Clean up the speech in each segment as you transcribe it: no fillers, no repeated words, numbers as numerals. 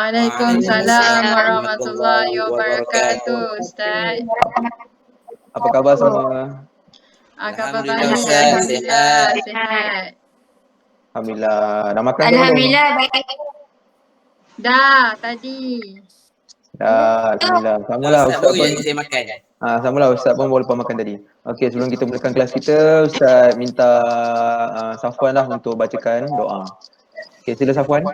Waalaikumsalam warahmatullahi wabarakatuh, Ustaz. Apa khabar semua? Alhamdulillah, Alhamdulillah, sihat. Alhamdulillah. Dah makan ke belum? Alhamdulillah baik. Dah, tadi. Dah, Alhamdulillah. Samalah Ustaz Ustaz baru pun. je saya makan. Samalah Ustaz pun baru lepas makan tadi. Okey, sebelum kita mulakan kelas kita, Ustaz minta Safwan lah untuk bacakan doa. Okey, sila Safwan.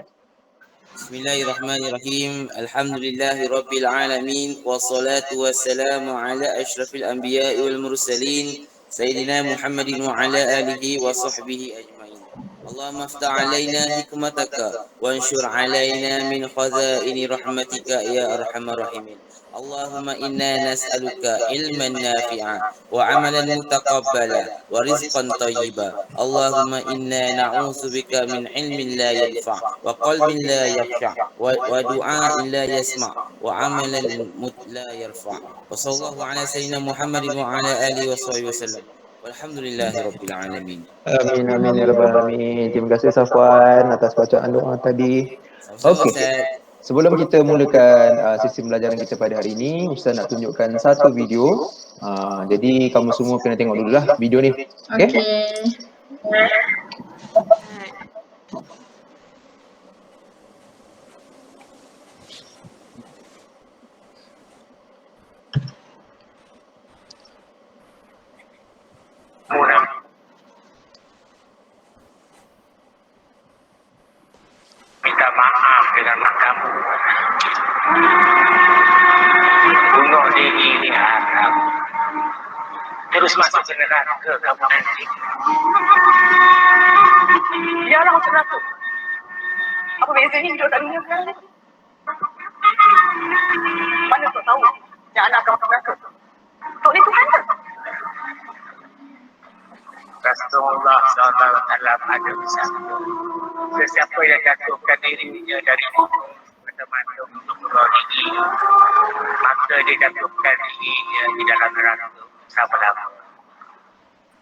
Bismillahirrahmanirrahim. Alhamdulillahirabbil alamin wassalatu wassalamu ala asyrafil anbiya'i wal mursalin sayyidina Muhammadin wa ala alihi wa sahbihi ajmain. Allahumma aftah alaina hikmataka wanshur alaina min khazaini rahmatika ya arhamar rahimin. Allahumma inna nas'aluka ilman nafi'a wa amalan mutaqabbala wa rizqan tayyiba. Allahumma inna na'udzubika min ilmin la yanfa' wa qalbin la yakhsha' wa du'a'in la yasma' wa amalan la yarfa'. Wa sallallahu ala sayyidina Muhammadin wa ala alihi wa sahbihi wasallam. Walhamdulillahi rabbil alamin. Amin amin ya rabbal alamin. Terima kasih Safwan atas bacaan doa tadi. Okey. Sebelum kita mulakan sesi pembelajaran kita pada hari ini, Ustaz nak tunjukkan satu video. Jadi kamu semua kena tengok dululah video ni. Okey. Minta maaf dengan mak kamu. Bunuh diri ni haram. Terus masuk ke neraka kamu nanti. Biarlah masuk neraka. Apa bezanya hidup kat dunia sekarang ni? Mana Tok tahu yang anak akan masuk neraka? Tok ni Tuhan ke? Rasulullah SAW ada bersabda, sesiapa yang jatuhkan dirinya dari bertemandu untuk berorigi, maka dia jatuhkan dirinya di dalam neraka selama-lama.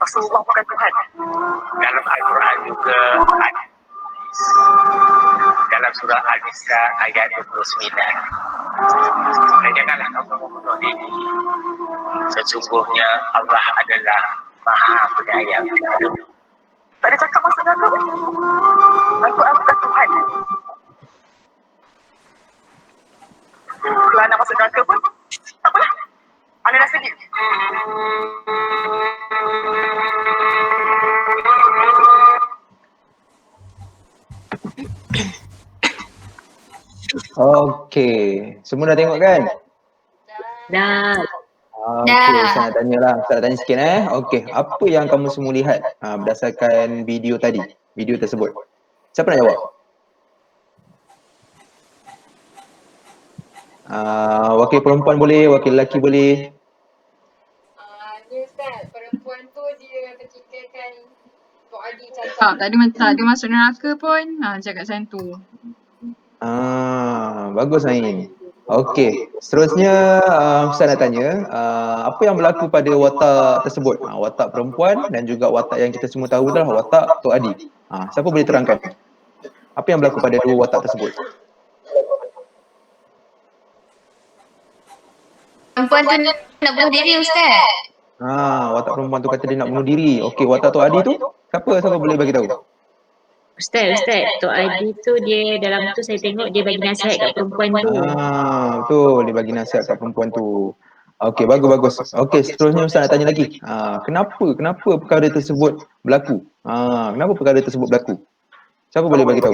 Rasulullah bukan Tuhan. Dalam Al-Quran juga ada. Dalam surah Al-Nisa ayat 29. Dan janganlah kamu membunuh diri. Sesungguhnya Allah adalah Maha Penyayang. Tak ada cakap masuk neraka pun. Al-Quran bukan Tuhan. Kalau anak masuk neraka pun, tak apalah. Anak dah sedia. Okey, semua dah tengok kan? Dah. Okey, saya nak tanyalah. Saya nak tanya sikit Okey, apa yang kamu semua lihat berdasarkan video tadi? Video tersebut. Siapa nak jawab? Wakil perempuan boleh, wakil lelaki boleh. Ni Ustaz, perempuan tu dia ketikkan Tok Adi cakap tak dia masuk neraka pun. Cakap macam tu. Bagus Ain. Okey, seterusnya Ustaz nak tanya, apa yang berlaku pada watak tersebut? Watak perempuan dan juga watak yang kita semua tahu adalah watak Tok Adi. Siapa boleh terangkan? Apa yang berlaku pada dua watak tersebut? Perempuan tu nak bunuh diri Ustaz. Watak perempuan tu kata dia nak bunuh diri. Okey, watak Tok Adi tu? Siapa boleh bagi tahu? Ustaz, Tok Adi tu dia dalam tu saya tengok dia bagi nasihat kat perempuan tu. Betul, dia bagi nasihat kat perempuan tu. Okey, bagus. Okey, seterusnya Ustaz nak tanya lagi. Kenapa perkara tersebut berlaku? Kenapa perkara tersebut berlaku? Siapa boleh bagi tahu?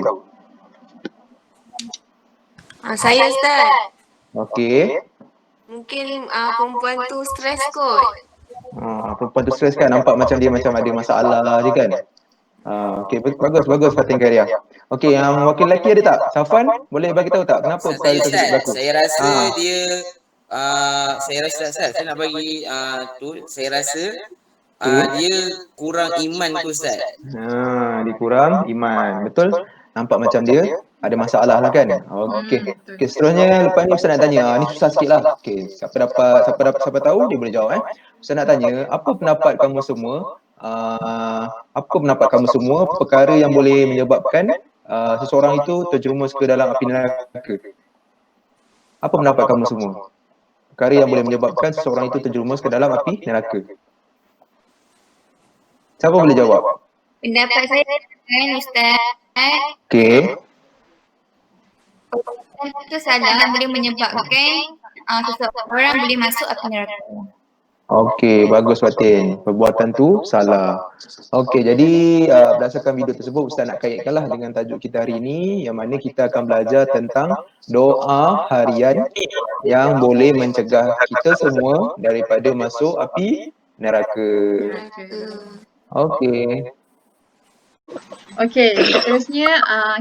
Saya Ustaz. Okey. Mungkin perempuan tu stres kot. Perempuan tu stres kan? Nampak macam dia macam ada masalah je kan? Okey, bagus Fatin Karia. Okey, yang wakil lelaki ada tak? Safwan, boleh bagi tahu tak kenapa perkara tersebut berlaku? Saya rasa dia saya rasa Ustaz, saya nak bagi saya rasa dia kurang iman tu Ustaz. Dia kurang iman. Betul? Nampak macam dia ada masalah lah kan? Okey, seterusnya lepas ni Ustaz nak tanya, ni susah sikit lah. Okey, siapa tahu dia boleh jawab Ustaz nak tanya, apa pendapat kamu semua? Perkara yang boleh menyebabkan seseorang itu terjerumus ke dalam api neraka? Apa pendapat kamu semua? Perkara yang boleh menyebabkan seseorang itu terjerumus ke dalam api neraka. Siapa boleh jawab? Pendapat saya kan Ustaz, Okey. itu salah boleh menyebabkan seseorang boleh masuk api neraka. Okey, bagus Fatin. Perbuatan tu salah. Okey, jadi berdasarkan video tersebut Ustaz nak kaitkanlah dengan tajuk kita hari ini yang mana kita akan belajar tentang doa harian yang boleh mencegah kita semua daripada masuk api neraka. Okey. Okey, seterusnya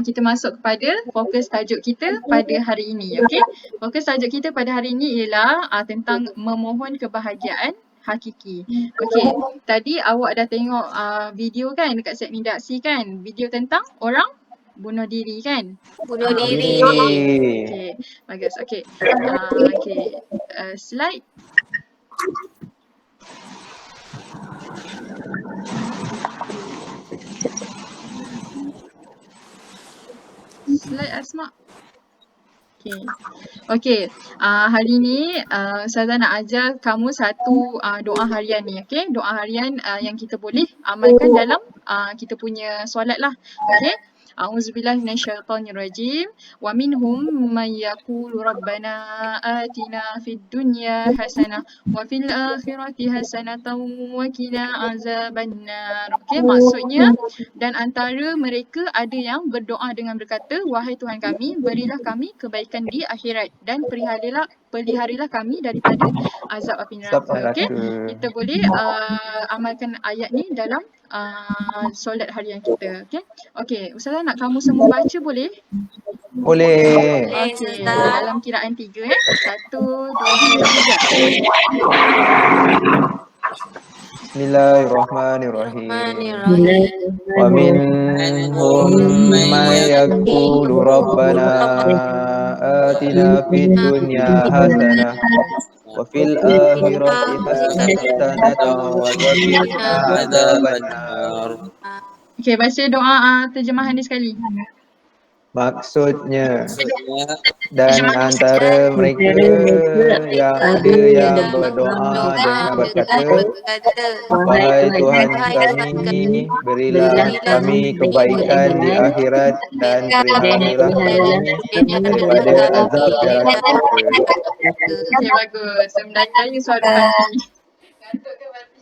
kita masuk kepada fokus tajuk kita pada hari ini. Okey, fokus tajuk kita pada hari ini ialah tentang memohon kebahagiaan hakiki. Okey, tadi awak dah tengok video kan dekat segmen Daksi kan? Video tentang orang bunuh diri kan? Bunuh diri. Okey, bagus. Okey. Slide. Slide Asma. Okey. Hari ni Ustazah nak ajar kamu satu doa harian ni. Okey, doa harian yang kita boleh amalkan dalam kita punya solat lah. Okey. A'udzubillahi minasyaitonirrajim. Wa minhum may yaqulu rabbana atina fid dunya hasanah wa fil akhirati hasanatan wa qina azabannar. Okey, maksudnya dan antara mereka ada yang berdoa dengan berkata, wahai Tuhan kami, berilah kami kebaikan di akhirat dan peliharilah kami daripada azab api neraka. Okey, kita boleh amalkan ayat ni dalam solat harian kita. Okey. Okey, Ustazah nak kamu semua baca boleh? Boleh. Okey, dalam kiraan 3 1, 2, 3. Bismillahirrahmanirrahim. Wa minhum may yaqulu rabbana atina fid dunya hasanah wa fil akhirati hasanatan wa qina adzabannar. Okey, baca doa terjemahan dia sekali. Maksudnya, dan antara mereka yang ada yang berdoa dengan berkata, wahai Tuhan kami, berilah kami kebaikan di akhirat dan peliharilah kami daripada azab neraka. Okey, bagus. Mendayai suara Fati. Gantuk ke Fati?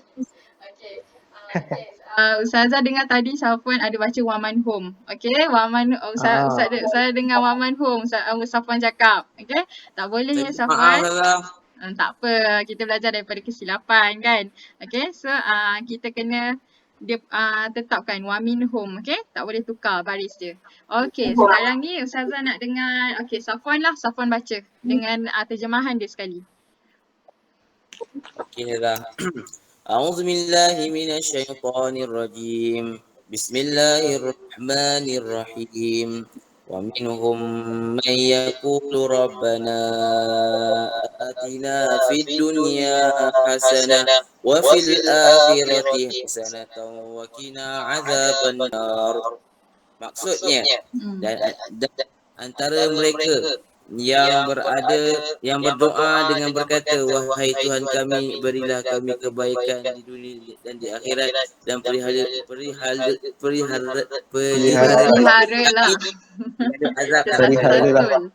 Okey. Ustazah dengar tadi Safwan ada baca Waman Home. Okey, Ustaz dengar Waman Home. Safwan cakap. Okey, tak boleh ya Safwan. Tak apa, kita belajar daripada kesilapan kan. Okey, so kita kena tetapkan Wamin Home. Okey, tak boleh tukar baris dia. Okey, sekarang ni Ustazah nak dengar. Okey, Safwan baca dengan terjemahan dia sekali. Okey dah. أعوذ بالله من الشيطان الرجيم بسم الله الرحمن الرحيم ومنهم من يقول ربنا آتنا في الدنيا حسنة وفي الآخرة حسنة وقنا عذاب النار. Maksudnya dan antara mereka yang berdoa dengan berkata, wahai Tuhan kami, berilah kami kebaikan di dunia dan di akhirat dan peliharalah azab neraka.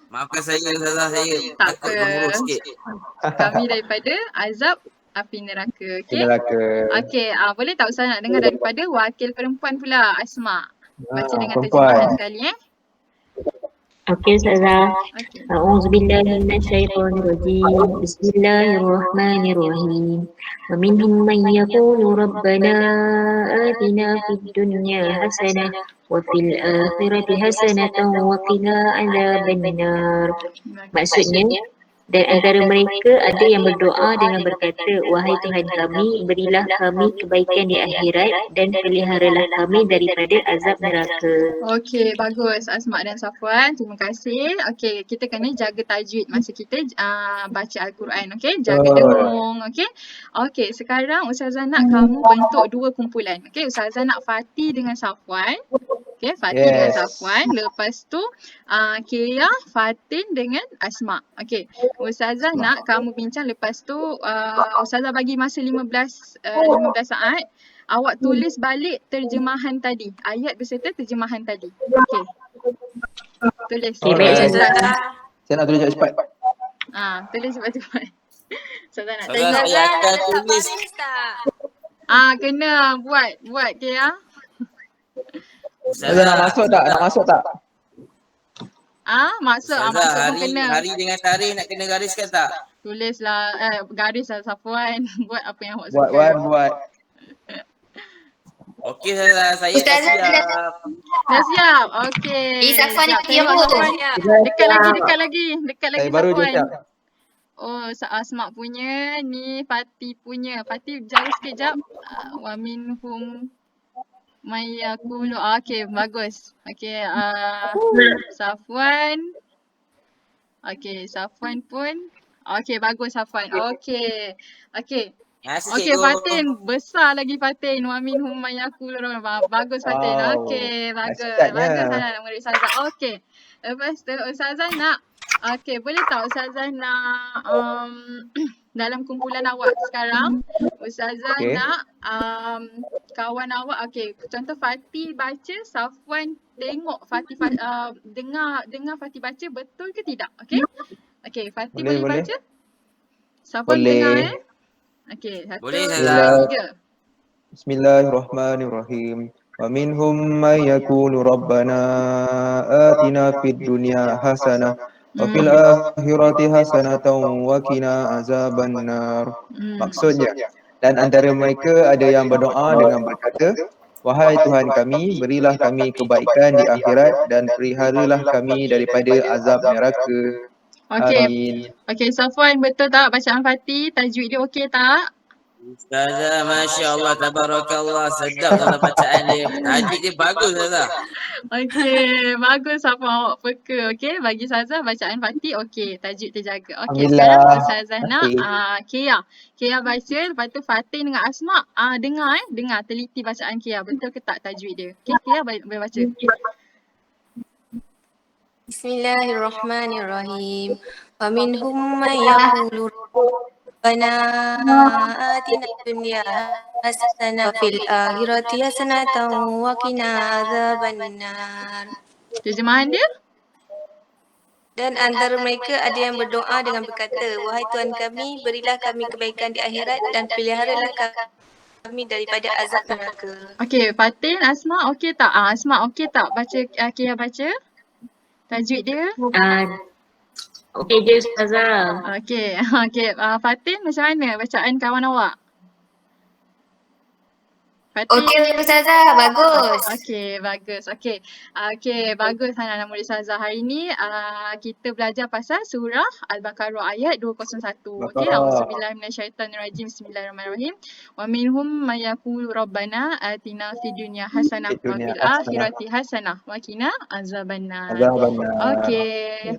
Maafkan saya Ustazah, saya takut gemuruh sikit. Kami daripada azab api neraka. Okey. Okey, boleh tak Ustaz nak dengar daripada wakil perempuan pula, Asma. Baca dengan terjemahan sekali Okey Ustazah. A'udzubillahi minasyaitonirrajim. Bismillahirrahmanirrahim. Wa minhum man yaqulu rabbana atina fid dunya hasanah wa fil akhirati hasanatan wa qina adzabannar. Maksudnya Dan antara mereka ada yang berdoa dengan berkata, wahai Tuhan kami, berilah kami kebaikan di akhirat dan peliharalah kami daripada azab neraka. Okey, bagus Asma dan Safwan. Terima kasih. Okey, kita kena jaga tajwid masa kita baca Al-Quran. Okey, jaga dengung. Okey. Okey, sekarang Ustazah nak kamu bentuk dua kumpulan. Okey, Ustazah nak Fatih dengan Safwan. Okey, Fatih dengan Safwan. Lepas tu Kia, Fatin dengan Asma. Okey, Ustazah nak kamu bincang, lepas tu Ustazah bagi masa 15 saat. Awak tulis balik terjemahan tadi. Ayat beserta terjemahan tadi. Okey. Tulis. Okey, baik Ustazah. Saya nak tulis cepat. Tulis cepat-cepat. Ustazah nak Ustazah tanya. saya akan tulis. Kena buat Kia. Ustazah nak masuk tak? Masuk masuk pun hari, kena. hari dengan tarikh nak kena gariskan tak? Tulislah, garislah Safwan. Buat apa yang awak suka. Buat. Okey saya dah siap. Dah siap? Okey. Safwan nak Tengok tiap Safwan. Dekat lagi Saya baru je Safwan. siap. Oh, Asma punya, ni Fatih punya. Fatih jauh sikit jap. Wa minhum may yaqulu. Okey, bagus. Okey, Safwan. Okey, Safwan pun. Okey, bagus Safwan. Okey. Okey, Fatin. Besar lagi Fatin. Wa minhum may yaqulu. Bagus Fatin. Okey, bagus. Bagus sangat murid Ustazah. Okey. Lepas tu Ustazah nak, okey, boleh tak Ustazah nak dalam kumpulan awak sekarang, Ustazah nak kawan awak, okey, contoh Fatih baca, Safwan tengok Fatih dengar Fatih baca, betul ke tidak? Okey. Okey, Fatih boleh baca? Safwan dengar Okey, 1, 2, 3. Bismillahirrahmanirrahim. Wa minhum may yaqulu rabbana atina fid dunya hasanah wa fil akhirati hasanatan wa qina azabannar. Maksudnya, dan antara mereka ada yang berdoa dengan berkata, wahai Tuhan kami, berilah kami kebaikan di akhirat dan peliharalah kami daripada azab neraka. Amin. Okey, Safwan, betul tak bacaan Fatih? Tajwid dia okey tak? Ustazah, Masya Allah, Tabarakallah, sedap dalam bacaan dia. Tajwid dia bagus Ustazah. Okey, bagus Safwan, awak peka. Okey, bagi Ustazah bacaan Fatih okey, tajwid terjaga. Okey, sekarang Ustazah nak Kia baca, lepas tu Fatin dengan Asma dengar teliti bacaan Kia. Betul ke tak tajwid dia? Okey, Kia boleh baca. Bismillahirrahmanirrahim. Wa minhum may yaqulu rabbana atina fid dunya hasanah wa fil akhirati hasanatan wa qina azabannar. Terjemahan dia? Dan antara mereka ada yang berdoa dengan berkata, wahai Tuhan kami, berilah kami kebaikan di akhirat dan peliharalah kami daripada azab neraka. Okey, Fatin, Asma okey tak? Asma okey tak baca Kia baca? Tajwid dia? Okey je Ustazah. Okey. Fatin macam mana bacaan kawan awak? Fatin? Okey Ustazah, bagus. Okey, bagus. Okey, bagus anak-anak murid Ustazah. Hari ni kita belajar pasal surah Al-Baqarah ayat 201. Okey, auzubillahi minasyaitonirrajim. Bismillahirrahmanirrahim. Wa minhum may yaqulu rabbana atina fid dunya hasanah wa fil akhirati hasanah wa qina azabannar. Okey.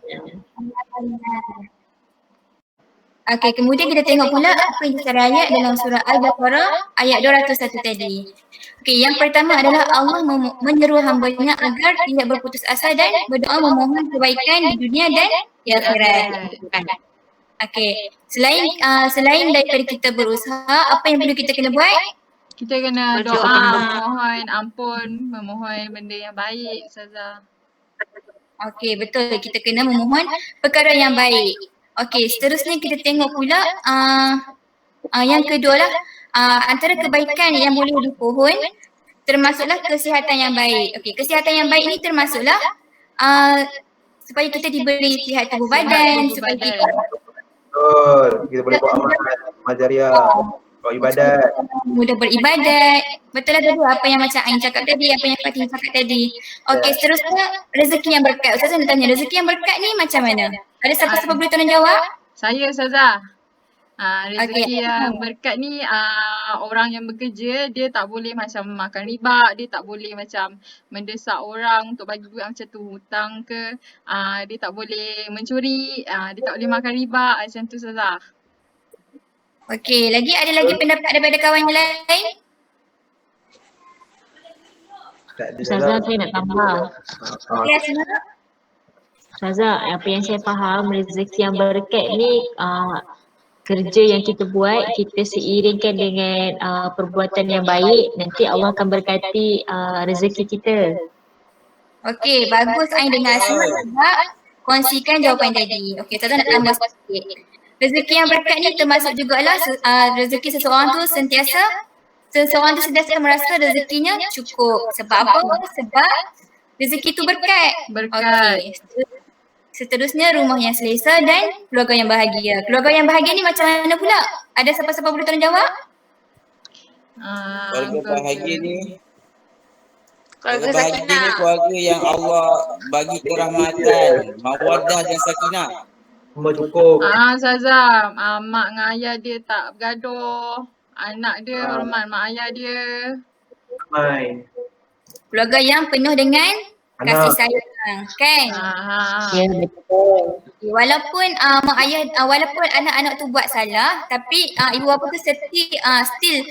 Okey, kemudian kita tengok pula apa yang disara ayat dalam surah Al-Baqarah ayat 201 tadi. Okey, yang pertama adalah Allah menyeru hamba-Nya agar tidak berputus asa dan berdoa memohon kebaikan di dunia dan di akhirat. Okey, selain daripada kita berusaha, apa yang perlu kita kena buat? Kita kena doa, memohon ampun, memohon benda yang baik, Ustazah. Okey, betul. Kita kena memohon perkara yang baik. Okey, seterusnya kita tengok pula yang kedua lah, antara kebaikan yang boleh dipohon termasuklah kesihatan yang baik. Okey, kesihatan yang baik ni termasuklah supaya kita diberi sihat tubuh badan, supaya kita kita boleh buat amal jariah, buat ibadat. mudah beribadat. Betul lah tadi apa yang macam Ain cakap tadi, apa yang Fatih cakap tadi. Okey, seterusnya rezeki yang berkat. Ustazah nak tanya, rezeki yang berkat ni macam mana? Ada siapa-siapa boleh tolong jawab? Saya Ustazah. Rezeki Okey. yang berkat ni orang yang bekerja dia tak boleh macam makan riba, dia tak boleh macam mendesak orang untuk bagi duit macam tu, hutang ke, dia tak boleh mencuri, dia tak boleh makan riba macam tu Ustazah. Okey, ada lagi pendapat daripada kawan yang lain? Ustazah, saya nak tambah. Ya, silakan. Ustazah, apa yang saya faham, rezeki yang berkat ni kerja yang kita buat, kita seiringkan dengan perbuatan yang baik, nanti Allah akan berkati rezeki kita. Okey, bagus Ain dengar semua sebab kongsikan jawapan tadi. Okey, Ustazah nak tambah sikit. Rezeki yang berkat ni termasuk jugalah rezeki seseorang tu sentiasa merasa rezekinya cukup. Sebab apa? Sebab rezeki tu berkat. Berkat. Okey. Seterusnya rumah yang selesa dan keluarga yang bahagia. Keluarga yang bahagia ni macam mana pula? Ada siapa-siapa boleh tolong jawab? Keluarga bahagia ni, Keluarga keluarga bahagia ni Sakinah. keluarga yang Allah bagi kerahmatan, mawaddah dan sakinah. Semua cukup. Ustazah, mak dengan ayah dia tak bergaduh. Anak dia hormat mak ayah dia. Mai. Keluarga yang penuh dengan kasih sayang, kan? Ya, betul. Walaupun mak ayah walaupun anak-anak tu buat salah, tapi ibu bapa tu still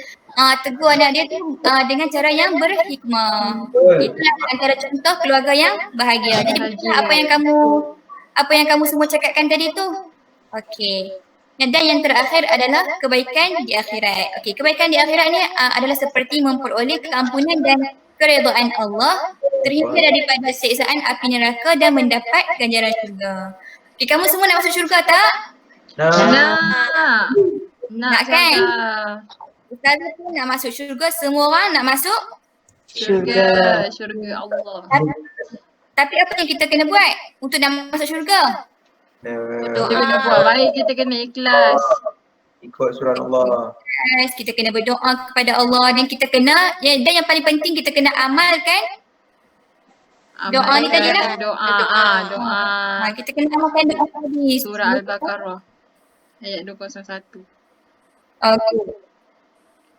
tegur anak dia tu dengan cara yang berhikmah. Itulah antara contoh keluarga yang bahagia. Jadi betul apa yang kamu semua cakapkan tadi tu. Okey. Dan yang terakhir adalah kebaikan di akhirat. Okey, kebaikan di akhirat ni adalah seperti memperoleh keampunan dan keredaan Allah, terhindar daripada siksaan api neraka dan mendapat ganjaran syurga. Okey, kamu semua nak masuk syurga tak? Nak kan? Ustazah. Ustazah pun nak masuk syurga, semua orang nak masuk Syurga Allah. Tapi apa yang kita kena buat untuk nak masuk syurga? Kita kena buat baik, kita kena ikhlas. Ikut surah Allah. Yes, kita kena berdoa kepada Allah dan kita kena dan yang paling penting kita kena amalkan doa ni tadi lah. Doa. Kita kena amalkan doa tadi. Surah Al-Baqarah ayat 201. Okey.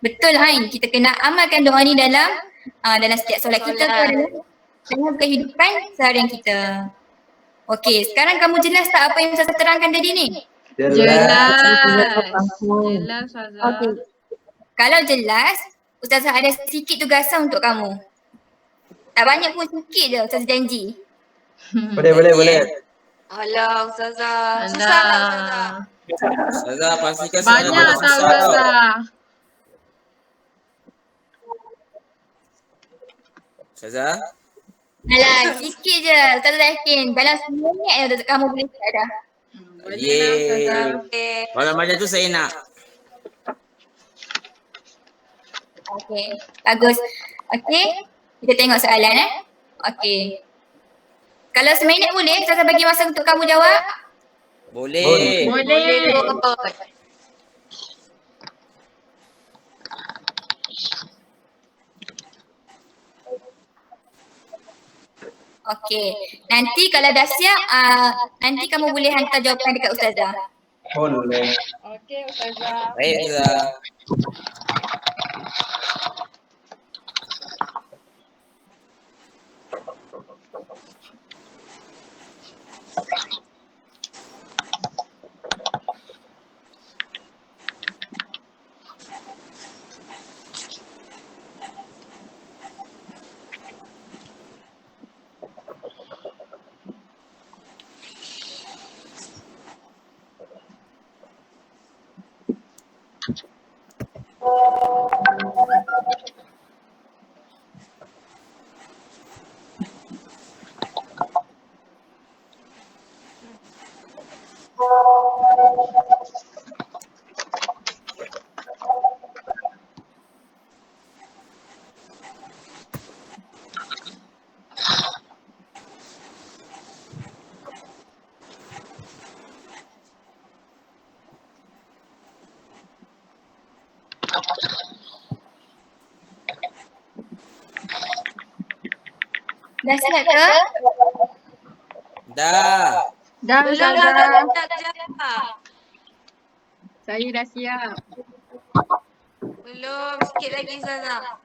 Betul Ain, kita kena amalkan doa ni dalam setiap solat kita tu dalam kehidupan seharian kita. Okey, sekarang kamu jelas tak apa yang saya terangkan tadi ni? Jelas Ustazah. Okey. Kalau jelas, Ustazah ada sikit tugasan untuk kamu. Tak banyak pun, sikit je Ustazah janji. Boleh. Alah Ustazah. Susah tak Ustazah? Ustazah, pastikan Banyak tak Ustazah? Ustazah? Alah, sikit je Ustazah yakin. Dalam 10 minit je kamu boleh start dah. Yeay. Okay. Kalau macam tu saya nak. Okey, bagus. Okey, kita tengok soalan Okey. Kalau seminit boleh, Ustazah bagi masa untuk kamu jawab? Boleh. Okey. Nanti kalau dah siap, nanti kamu boleh hantar jawapan dekat Ustazah. Boleh. Okey Ustazah. Baik Ustazah. Dah siap ke? Dah. Dah Ustazah. Saya dah siap. Belum, sikit lagi Ustazah.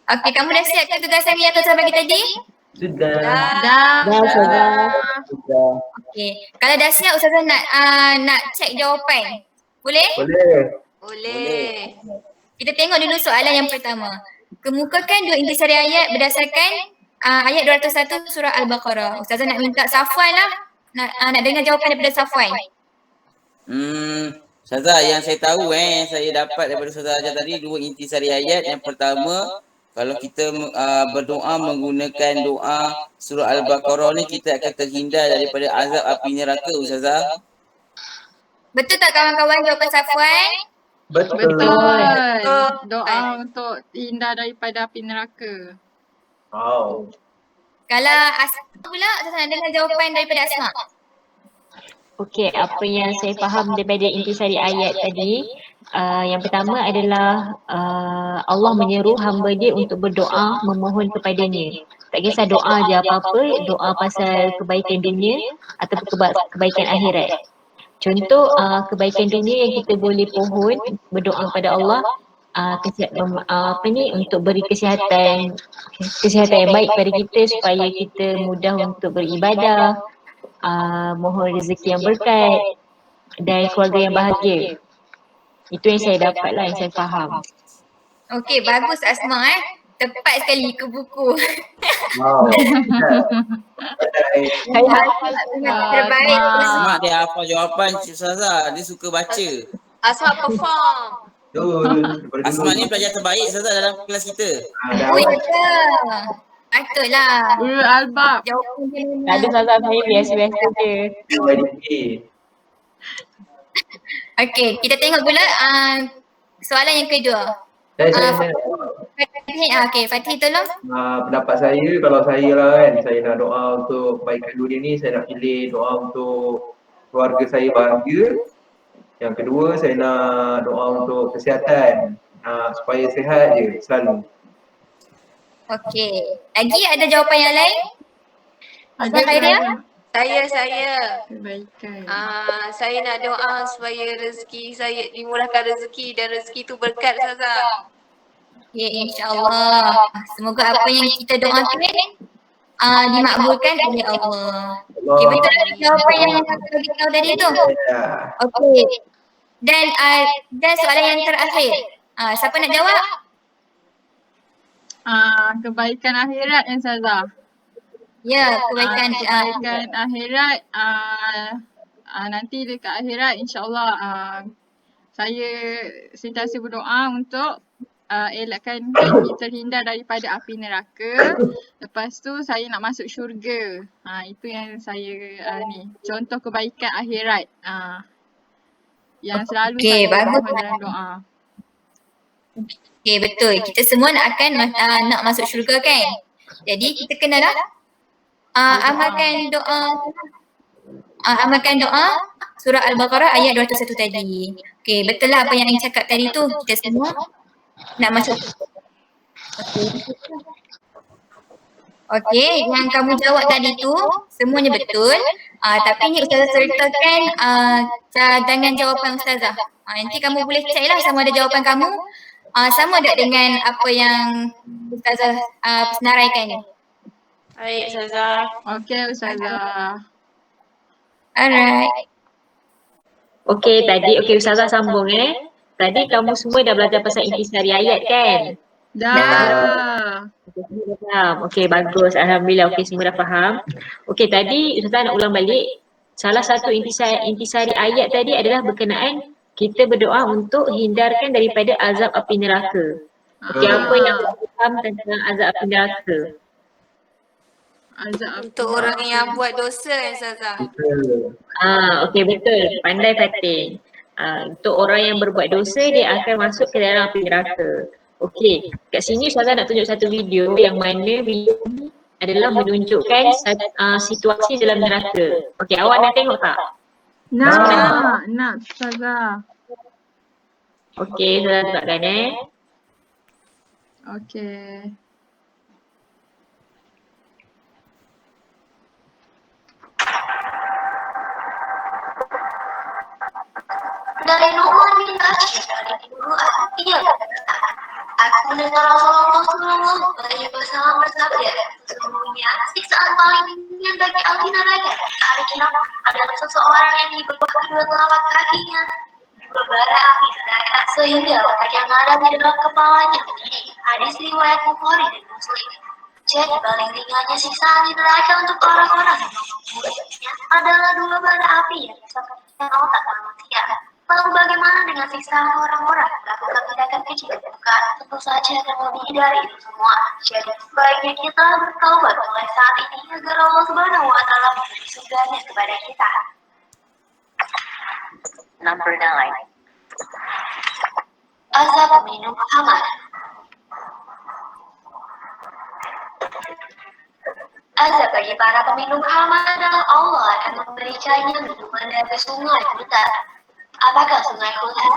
Okey, kamu dah siap ke tugasan yang Ustazah bagi tadi? Sudah. Dah, Ustazah. Sudah. Okey. Kalau dah siap Ustazah nak cek jawapan. Boleh? Boleh. Boleh. Kita tengok dulu soalan yang pertama. Kemukakan dua intisari ayat berdasarkan ayat 201 surah Al-Baqarah. Ustazah nak minta Safwan lah. Nak dengar jawapan daripada Safwan. Ustazah, yang saya tahu yang saya dapat daripada Ustazah ajar tadi dua intisari ayat. Yang pertama, kalau kita berdoa menggunakan doa surah Al-Baqarah ni, kita akan terhindar daripada azab api neraka, Ustazah. Betul tak kawan-kawan jawapan Safwan? Betul. Doa untuk hindar daripada api neraka. Wow. Kalau Asma pula, Ustazah nak dengar jawapan daripada Asma. Okey, apa yang saya faham daripada intisari ayat tadi, yang pertama adalah Allah menyeru hamba dia untuk berdoa memohon kepadanya. Tak kisah doa je apa-apa, doa pasal kebaikan dunia ataupun kebaikan akhirat. Contoh kebaikan dunia yang kita boleh pohon berdoa kepada Allah untuk beri kesihatan yang baik kepada kita supaya kita mudah untuk beribadah, mohon rezeki yang berkat dan keluarga yang bahagia. Itu yang saya dapat lah, yang saya faham. Okey, bagus Asma Tepat sekali ke buku. Wow. Saya hafal Terbaik. Mak dia hafal jawapan Ustazah, dia suka baca. Asma perform. Betul. Asma ni pelajar terbaik Ustazah dalam kelas kita. Oh ya ke? Patutlah. Albab. Jawapan dia Tak ada salah, saya biasa-biasa je. Okey, kita tengok pula soalan yang kedua. Saya Fatih, okey, Fatih tolong. pendapat saya, kalau saya lah kan, saya nak doa untuk kebaikan dunia ni, saya nak pilih doa untuk keluarga saya bahagia. Yang kedua, saya nak doa untuk kesihatan, supaya sihat je selalu. Okey. Lagi ada jawapan yang lain? Asma Khairia? Saya. Kebaikan. Saya nak doa supaya rezeki saya dimurahkan rezeki dan rezeki tu berkat Ustazah. Ya, insya-Allah. Semoga apa yang kita doakan dimakbulkan oleh Allah. Okey, betul tak jawapan yang aku bagi tahu tadi tu? Okey. Dan soalan yang terakhir. Siapa nak jawab? Kebaikan akhirat yang Ustazah. Ya, kebaikan Kebaikan akhirat, nanti dekat akhirat insya-Allah saya sentiasa berdoa untuk elakkan kami terhindar daripada api neraka. Lepas tu saya nak masuk syurga. Itu yang saya contoh kebaikan akhirat. Yang selalu saya mohon dalam doa. Okey, betul. Kita semua nak masuk syurga kan? Jadi kita kenalah amalkan doa surah Al-Baqarah ayat 201 tadi. Okey, betul lah apa yang Ain cakap tadi tu. Kita semua nak masuk. Okey, yang kamu jawab tadi tu semuanya betul. Tapi ni Ustazah sertakan cadangan jawapan Ustazah. Nanti kamu boleh check lah sama ada jawapan kamu sama tak dengan apa yang Ustazah senaraikan ni. Baik Ustazah. Okey Ustazah. Alright. Okey, Ustazah sambung Tadi kamu semua dah belajar pasal intisari ayat kan? Dah. Okey, bagus. Alhamdulillah. Okey, semua dah faham. Okey, tadi Ustazah nak ulang balik. Salah satu intisari ayat tadi adalah berkenaan kita berdoa untuk hindarkan daripada azab api neraka. Okey, apa yang kita faham tentang azab api neraka? Untuk orang yang buat dosa Ustazah. Okey, betul. Pandai Fatih. Untuk orang yang berbuat dosa, dia akan masuk ke dalam api neraka. Okey, kat sini Ustazah nak tunjuk satu video yang mana video ni adalah menunjukkan situasi dalam neraka. Okey, awak nak tengok tak? Nak Ustazah. Okey, Ustazah buatkan Okey. Dari Nu'man bin Bashir dari Ibu ia berkata, aku mendengar Rasulullah Sallallahu Alaihi Wasallam bersabda, sesungguhnya siksaan paling ringan bagi ahli neraka hari kiamat adalah seseorang yang di bawah kedua telapak kakinya berbara api neraka sehingga otak yang ada di dalam kepalanya menjadi. Hadis riwayat Bukhari dan Muslim. Jadi paling ringannya siksaan di neraka untuk orang-orang yang membuatnya adalah dua bara api yang disebabkan otak manusia. Lalu bagaimana dengan siksaan orang-orang yang melakukan tindakan kecil dan bukan? Tentu saja akan lebih dari itu semua. Jadi sebaiknya kita bertaubat mulai saat ini agar Allah Subhanahu wa Ta'ala memberi surganya kepada kita. Number 9. Azab minum khamar. Azab bagi para peminum khamar adalah Allah akan memberikannya minuman dari sungai Huta. Apakah sungai Huta?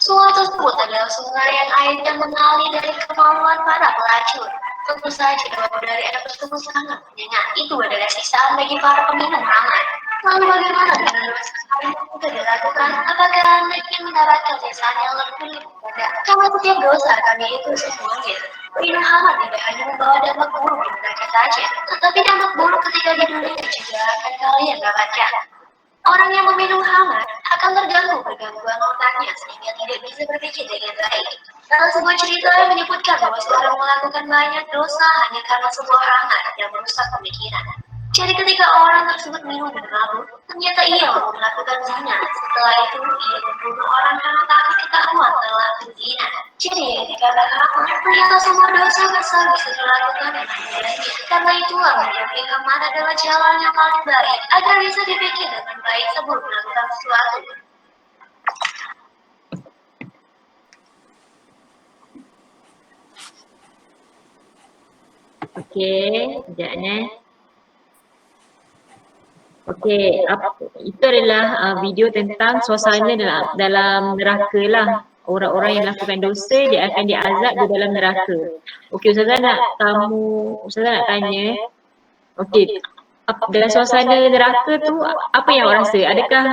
Sungai tersebut adalah sungai yang airnya mengalir dari kemauan para pelacur. Tentu saja bahwa dari air tersebut sangat menyengat. Itu adalah siksaan bagi para peminum khamar. Lalu bagaimana dengan dosa yang sudah dilakukan? Apakah Anda ingin mendapatkan siksaan yang lebih mudah? Karena setiap dosa kami itu semuanya. Minum khamar tidak hanya membawa dampak buruk di neraka saja, tetapi dampak buruk ketika di dunia juga akan kalian dapatkan. Orang yang meminum khamar akan terganggu pergangguan otaknya sehingga tidak bisa berpikir dengan baik. Dalam sebuah cerita yang menyebutkan bahwa seorang melakukan banyak dosa hanya karena sebuah khamar yang merusak pemikiran. Jadi ketika orang tersebut minum dan mabuk, ternyata ia mau melakukan zina. Setelah itu ia membunuh orang karena takut ketahuan telah berzina. Jadi dikarenakan khamar, ternyata semua dosa besar bisa dilakukan dengan mudahnya. Karena itulah menjadi khamar adalah jalan yang paling baik agar bisa dipikir dengan baik sebelum melakukan sesuatu. Okey, sekejap. Okey, itu adalah video tentang suasana dalam neraka lah. Orang-orang yang lakukan dosa dia akan diazab di dalam neraka. Okey, Ustazah nak tanya. Okey, dalam suasana neraka tu apa yang awak rasa? Adakah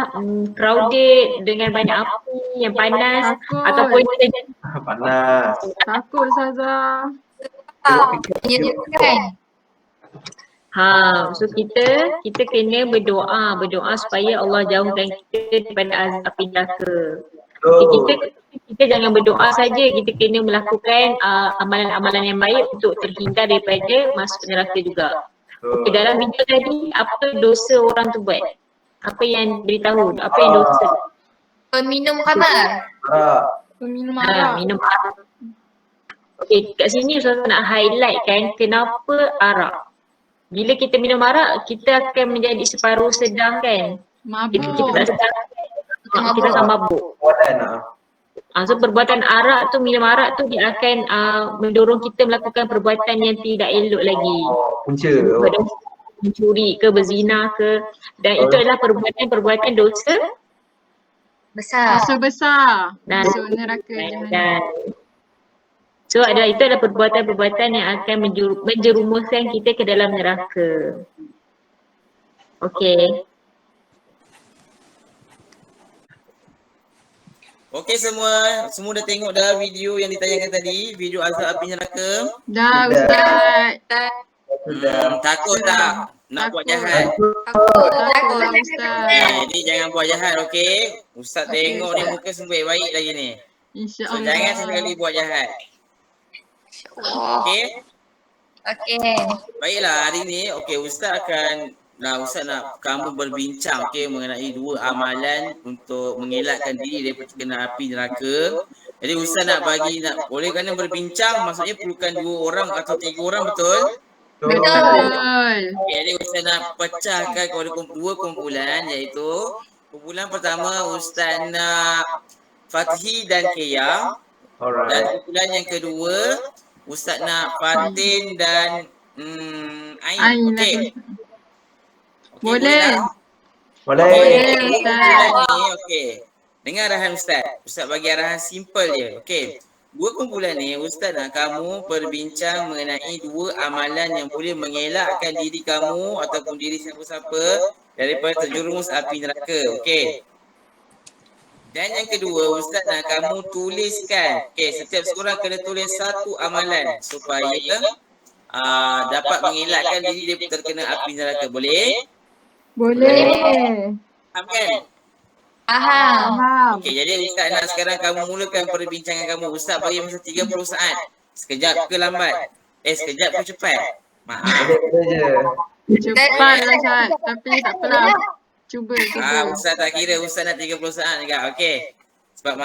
crowded dengan banyak api yang panas ataupun panas? Takut Ustazah. Menyedihkan. So kita kena berdoa supaya Allah jauhkan kita daripada azab api neraka. Okay, kita jangan berdoa saja, kita kena melakukan amalan-amalan yang baik untuk terhindar daripada masuk neraka juga. Okay, dalam video tadi apa dosa orang tu buat? Apa yang beritahu? Apa yang dosa? Peminum khamar. Peminum arak. Minum arak. Okay, kat sini Ustazah nak highlight kan kenapa arak. Bila kita minum arak, kita akan menjadi separuh sedang kan? Mabuk. Kita tak sedang. Kita akan mabuk. So perbuatan arak tu, minum arak tu dia akan mendorong kita melakukan perbuatan yang tidak elok lagi. Punca. Mencuri ke, berzina ke. Dan itu adalah perbuatan dosa Besar. Dosa besar. Dan Masuk neraka jahanam. So itu adalah perbuatan-perbuatan yang akan menjerumuskan kita ke dalam neraka. Okey. Okey semua dah tengok dah video yang ditayangkan tadi, video azab api neraka. Dah Ustaz. Takut tak nak buat jahat? Takut lah Ustaz. Jadi jangan buat jahat, okey? Ustaz tengok ni muka semua baik lagi ni. So InsyaAllah. jangan sekali buat jahat. Okey? Okey. Baiklah, hari ni Ustaz nak kamu berbincang mengenai dua amalan untuk mengelakkan diri daripada kena api neraka. Jadi Ustaz boleh kena berbincang, maksudnya perlukan 2 orang atau 3 orang, betul? Betul. Okay, jadi Ustaz nak pecahkan kepada 2 kumpulan, iaitu kumpulan pertama Ustaz nak Fathi dan Kia. Dan kumpulan yang kedua Ustaz nak Fatin dan Ain. Okey. Boleh. Ustaz. Okey. Dengar arahan Ustaz. Ustaz bagi arahan simple je. Okey. 2 kumpulan ni Ustaz nak kamu berbincang mengenai 2 amalan yang boleh mengelakkan diri kamu ataupun diri siapa-siapa daripada terjerumus api neraka. Okey. Dan yang kedua, Ustaz nak kamu tuliskan. Setiap seorang kena tulis satu amalan supaya dapat mengelakkan diri dia terkena api neraka. Boleh? Boleh. Faham kan? Faham. Okey, jadi Ustaz nak sekarang kamu mulakan perbincangan kamu. Ustaz bagi masa 30 saat. Sekejap ke lambat? Sekejap ke cepat? Maaf. Cepatlah Ustaz, tapi tak apalah. Cuba. Ustaz tak kira, Ustaz nak 30 saat juga. Okey. Sebab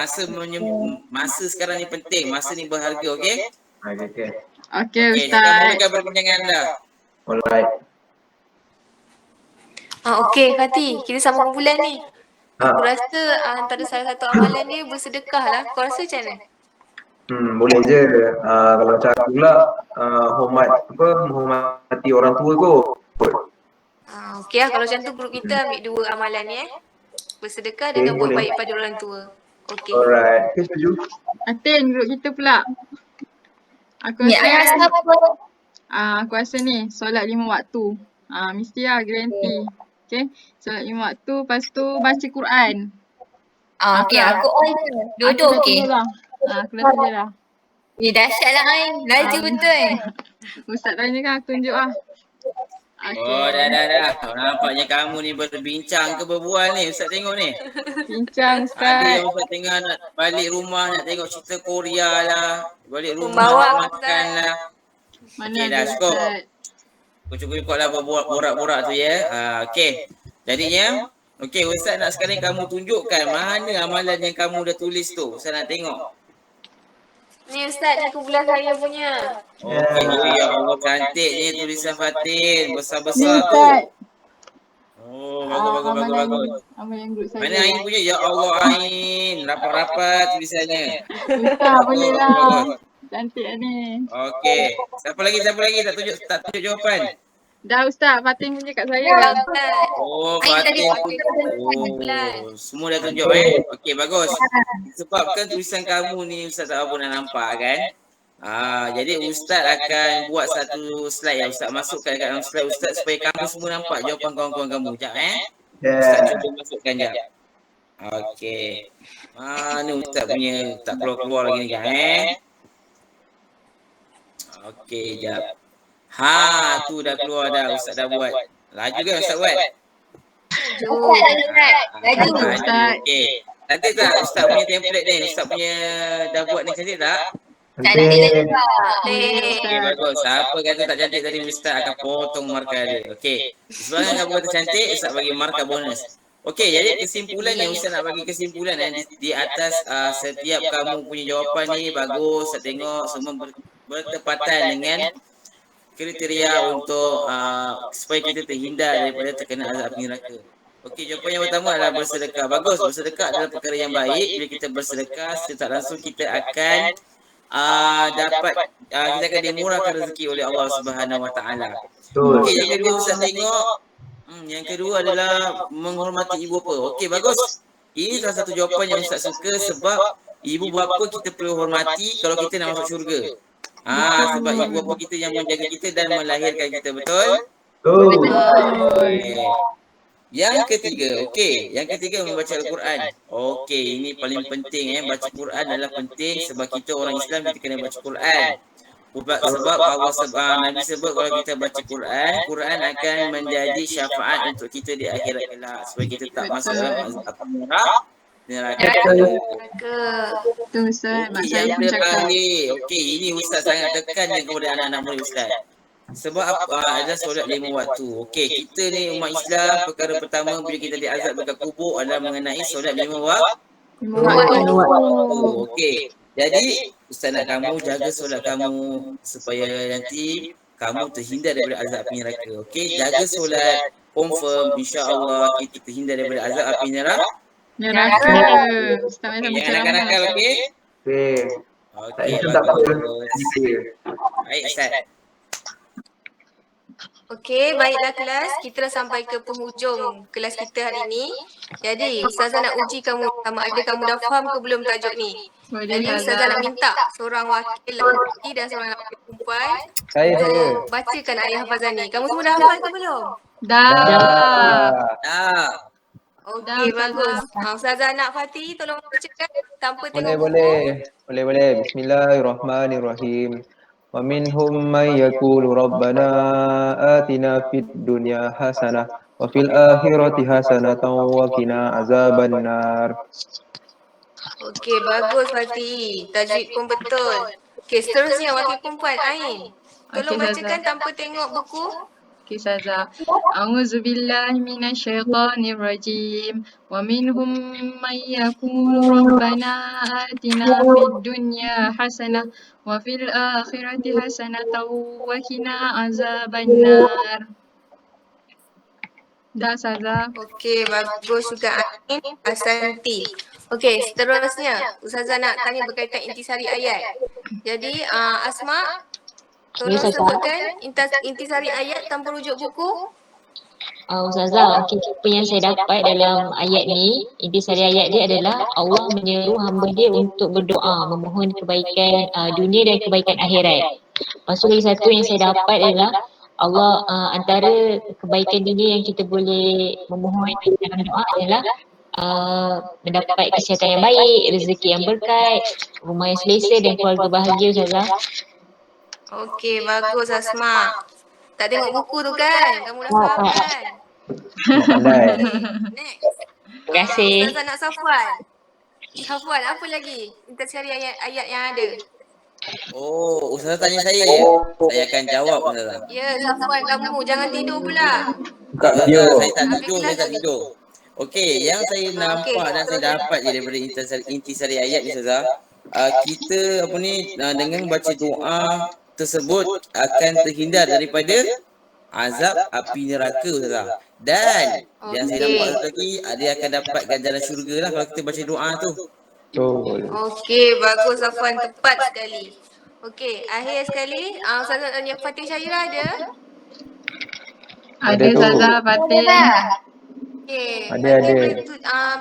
masa sekarang ni penting, masa ni berharga, okey? Okey Kita Ustaz. mulakan perbincangan anda. Alright. Okey Fatih, kita sama bulan ni. Aku rasa antara salah satu amalan dia bersedekah lah. Kau rasa macam mana? Boleh je. Kalau macam aku pula, menghormati orang tua kot. Okey lah, kalau macam tu grup kita ambil dua amalan ni bersedekah dengan buat boleh. baik pada orang tua. Okey. Alright. Okay, setuju. Atin grup kita pula. Aku Ni ayah rasa siapa? aku rasa ni solat 5 waktu. Mesti lah guarantee. Okay. Solat 5 waktu, lepas tu baca Quran. Okey, aku on je. Dua-dua okey. Aku dah tulis lah. Dahsyat lah Ain. Laju betul. Ustaz tanya kan aku tunjuk lah. Oh, dah. Nampaknya kamu ni berbincang ke berbual ni. Ustaz tengok ni. Bincang Ada Ustaz. yang Ustaz tengah nak balik rumah nak tengok cerita Korea lah. Balik rumah Pembawa nak makan lah. Mana Okey, ada dah cukup. Ustaz. Cukup lah borak-borak tu ya. Okey. Jadinya, Ustaz nak sekarang kamu tunjukkan mana amalan yang kamu dah tulis tu. Ustaz nak tengok. Ni Ustaz, ni kumpulan saya punya. Okey, ya Allah cantiknya tulisan Fatin. Ni Besar-besar tu. Ustaz. Oh, bagus. Amalan grup saya. Mana Ain punya? Ya Allah Ain. Rapat-rapat tulisannya. Ustaz boleh lah. Bagus. Cantik ni. Okey. Siapa lagi? Tak tunjuk jawapan. Dah Ustaz, Fatin punya kat saya. Oh, Ain tadi Fatin. Semua dah tunjuk Okey, bagus. Sebabkan tulisan kamu ni Ustaz tak apa nak nampak kan. Jadi Ustaz akan buat satu slide yang Ustaz masukkan kat dalam slide Ustaz supaya kamu semua nampak jawapan kawan-kawan kamu. Sekejap Ustaz cuba masukkan sekejap. Okey. Mana Ustaz punya tak keluar-keluar lagi ni kan Okey, sekejap. Tu dah keluar dah. Ustaz dah buat. Laju kan Ustaz buat? Laju. Ustaz. Okey. Cantik tak Ustaz punya template ni? Ustaz punya dah buat ni cantik tak? Cantik juga. Okey, bagus. Siapa kata tak cantik tadi Ustaz akan potong markah dia. Okey. Sebab kamu kata cantik, Ustaz bagi markah bonus. Okey, jadi kesimpulannya Ustaz nak bagi kesimpulan di atas setiap kamu punya jawapan ni bagus. Saya tengok semua bertepatan dengan kriteria untuk supaya kita terhindar daripada terkena azab neraka. Okey, jawapan yang pertama adalah bersedekah. Bagus, bersedekah adalah perkara yang baik. Bila kita bersedekah, secara tak langsung kita akan kita akan dimurahkan rezeki oleh Allah Subhanahu Wa Taala. Okey, yang kedua Ustaz tengok yang kedua adalah menghormati ibu bapa. Okey, bagus. Ini salah satu jawapan yang Ustaz suka sebab ibu bapa kita perlu hormati kalau kita nak masuk syurga. Sebab ibu bapa kita yang menjaga kita dan melahirkan kita, betul? Yang ketiga membaca Al-Quran. Okey, ini paling penting baca Quran adalah penting sebab kita orang Islam kita kena baca Quran. Sebab Allah Nabi sebut kalau kita baca Quran akan menjadi syafaat untuk kita di akhirat kelak supaya kita tak masuk dalam azab neraka. Tu Ustaz, mak saya Yang pun cakap. Okey, ini Ustaz sangat tekankan kepada anak-anak murid Ustaz. Sebab adalah solat 5 waktu. Okey, kita ni umat Islam, perkara pertama bila kita diazab dekat kubur adalah mengenai solat 5 waktu. Okey. Jadi Ustaz nak kamu jaga solat kamu supaya nanti kamu terhindar daripada azab api neraka. Okey, jaga solat, confirm insya-Allah kita terhindar daripada azab api neraka. Ustaz macam Yang nakal-nakal okey? Okey, baik Ustaz. Okey, baiklah kelas. Kita dah sampai ke penghujung kelas kita hari ini. Jadi, Ustazah nak uji kamu sama ada kamu dah faham ke belum tajuk ni. Jadi, Ustazah nak minta seorang wakil lelaki dan seorang wakil perempuan untuk bacakan ayat hafazan ni. Kamu semua dah hafal ke belum? Dah. Okey, bagus. Ustazah nak Fatih tolong bacakan tanpa tengok buku. Boleh. Bismillahirrahmanirrahim. Wa minhum may yaqulu rabbana atina fid dunya hasanah wa fil akhirati hasanatan wa qina azabannar. Okey, bagus Fatih. Tajwid pun betul. Okey, seterusnya wakil perempuan Ain. Tolong Okey, bacakan Ustazah. tanpa tengok buku. Okay, Ustazah. A'udzubillahi minasyaitonirrajim. Wa minhum man yaqulu rabbana atina fid dunya hasanah wa fil akhirati hasanatan wa qina azabannar. Dah, Ustazah. Okey, bagus juga Ain. Asanti. Okey, seterusnya Ustazah nak tanya berkaitan intisari ayat. Jadi Asma, tolong Ustazah. sebutkan intisari ayat tanpa rujuk buku. Ustazah, apa yang saya dapat dalam ayat ni, intisari ayat dia adalah Allah menyeru hamba dia untuk berdoa, memohon kebaikan dunia dan kebaikan akhirat. Lepas tu lagi satu yang saya dapat adalah Allah antara kebaikan dunia yang kita boleh memohon dalam doa adalah mendapat kesihatan yang baik, rezeki yang berkat, rumah yang selesa dan keluarga bahagia, Ustazah. Okey, bagus Asma. Tak tengok buku tu kan? Kamu dah faham kan? Pandai. Next. Terima kasih. Ustazah nak Safwan. Safwan, apa lagi? Kita cari ayat-ayat yang ada. Oh, Ustazah tanya saya. Saya akan jawab Ustazah. Ya, Safwan kamu jangan tidur pula. Tak, tidur. Ustazah, saya tak tidur. Okey, yang saya nampak dan saya dapat je daripada intisari ayat ni Ustazah, kita dengan membaca doa tersebut akan terhindar daripada azab api neraka Ustazah. Dan yang saya nampak lagi, dia akan dapat ganjaran syurga lah kalau kita baca doa tu. Betul. Okey, bagus Safwan, tepat sekali. Okey, akhir sekali, Ustazah tanya Fatih Syairah ada? Ada, tu. Ustazah Fatih. Okey, Ada. boleh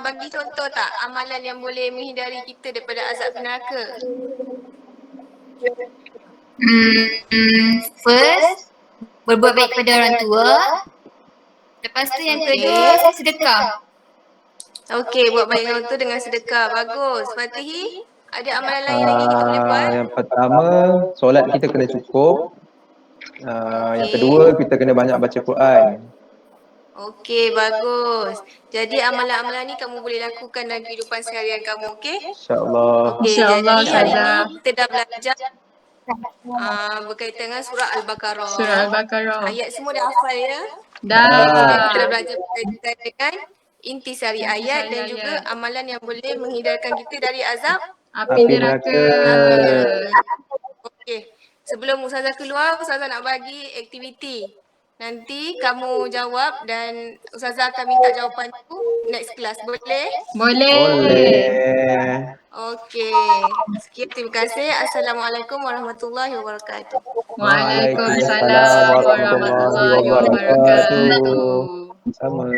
bagi contoh tak amalan yang boleh menghindari kita daripada azab neraka? First, berbuat baik kepada orang tua. Lepas tu yang kedua, sedekah. Okey, buat baik dengan tu dengan sedekah. Bagus. Fatihi, ada amalan lain lagi kita boleh buat? Yang pertama, solat kita kena cukup. Yang kedua, kita kena banyak baca Quran. Okey, bagus. Jadi amalan-amalan ni kamu boleh lakukan dalam kehidupan seharian kamu, okey? InsyaAllah. Okey, InsyaAllah, jadi hari Ustazah. ni kita dah belajar berkaitan dengan surah Al-Baqarah. Surah Al-Baqarah. Ayat semua dah hafal ya? Dah. Kita dah belajar berkaitan dengan intisari ayat dan juga amalan yang boleh menghindarkan kita dari azab Api neraka. Okey. Sebelum Ustazah keluar, Ustazah nak bagi aktiviti. Nanti kamu jawab dan Ustazah akan minta jawapan tu next class. Boleh? Boleh. Okey. Sekian, terima kasih. Assalamualaikum warahmatullahi wabarakatuh. Waalaikumsalam warahmatullahi wabarakatuh. Sama.